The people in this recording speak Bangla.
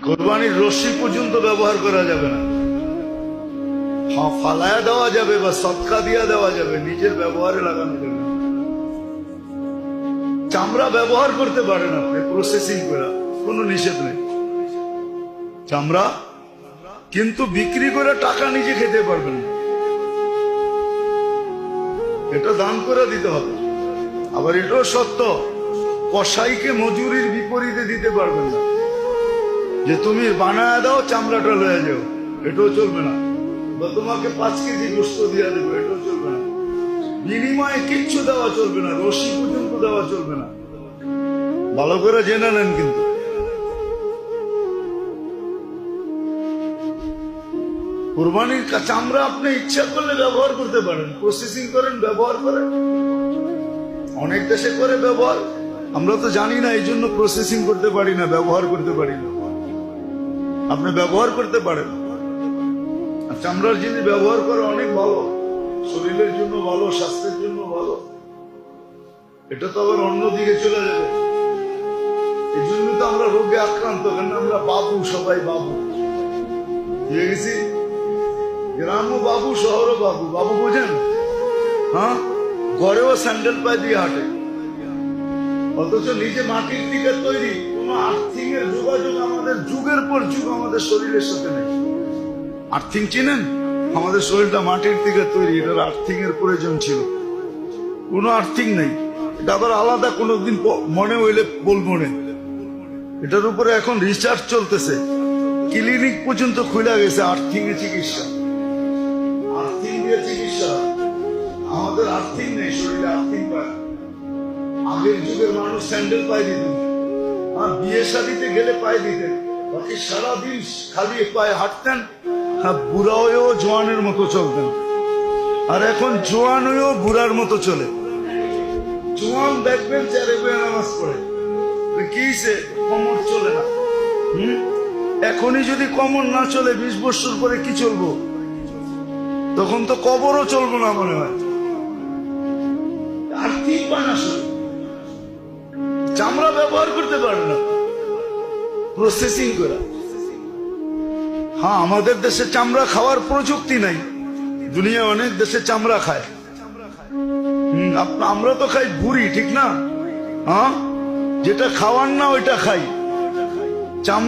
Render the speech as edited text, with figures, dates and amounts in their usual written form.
কোরবানির রশি পর্যন্ত ব্যবহার করা যাবে না। হ্যাঁ, ফালায়া দেওয়া যাবে বা সৎকা দিয়া দেওয়া যাবে, নিজের ব্যবহারে লাগানো যাবে না। চামড়া ব্যবহার করতে পারেন আপনি প্রসেসিং করে, কোনো নিষেধ নেই চামড়া, কিন্তু বিক্রি করে টাকা নিজে খেতে পারবেন না, এটা দান করে দিতে হবে। আবার এটাও সত্য, কসাইকে মজুরির বিপরীতে দিতে পারবেন না, যে তুমি বানায় দাও চামড়াটা লয়ে যাও, এটাও চলবে না। বা তোমাকে 5 কেজি গোস্ত দিয়ে দেবো, এটাও চলবে না। বিনিময়ে কিচ্ছু দেওয়া চলবে না, রশি পর্যন্ত দেওয়া চলবে না। ভালো করে জেনে নেন। কিন্তু কুরবানির চামড়া আপনি ইচ্ছা করলে ব্যবহার করতে পারেন, প্রসেসিং করেন, ব্যবহার করেন। অনেক দেশে করে ব্যবহার, আমরা তো জানি না, এই জন্য প্রসেসিং করতে পারি না, ব্যবহার করতে পারি না। আপনি ব্যবহার করতে পারেন। চামড়ার জিনিস ব্যবহার করা অনেক ভালো, শরীরের জন্য ভালো, স্বাস্থ্যের জন্য ভালো। এটা তো আবার অন্যদিকে চলে যাবে। এই জন্য তো আমরা রোগে আক্রান্ত, কেন আমরা বাবু, সবাই বাবু দিয়ে গেছি। গ্রামও বাবু, শহরও বাবু। বাবু বোঝেন? হ্যাঁ, ঘরেও স্যান্ডেল পায়ে দিয়ে হাঁটে, অথচ নিজে মাটির দিকে তৈরি। কোন আর্থিং এর যোগাযোগ আমাদের যুগের পর যুগ আমাদের শরীরের সাথে নেই। আর্থিং চিনেন? আমাদের শরীরটা মাটির দিকে তৈরি, এটার আর্থিং এর প্রয়োজন ছিল, কোনো আর্থিং নেই। এটা আবার আলাদা কোনোদিন মনে হইলে বলবো না। এটার উপরে এখন রিসার্চ চলতেছে, ক্লিনিক পর্যন্ত খুলে গেছে আর্থিং এ চিকিৎসা। আর্থিং দিয়ে চিকিৎসা, আমাদের আর্থিং নেই, শরীরে আর্থিং পায়। আগের যুগের মানুষ স্যান্ডেল পায়ে দিতেন, আর বিয়ে শাদিতে গেলে পায়ে দিতেন, বাকি সারাদিন খালি পায়ে হাঁটতেন। বুড়া হয়েও জোয়ানের মতো চলতেন, আর এখন জোয়ান হয়েও বুড়ার মতো চলে। জোয়ান দেখবেন চেয়ারে বয়ে নামাজ পড়ে, কি কমর চলে না। এখনই যদি কমর না চলে, 20 বছর পরে কি চলবো? তখন তো কবরও চলবো না মনে হয়। আর্থিক বানা চামড়া ব্যবহার করতে পারে না, প্রসেসিং করা। হ্যাঁ, আমাদের দেশে চামড়া খাওয়ার প্রযুক্তি নাই, দুনিয়া অনেক দেশে চামড়া খায়। আমরা তো খাই ভুড়ি, ঠিক না? হ্যাঁ, যেটা খাওয়ার না ওইটা খাই। চামড়া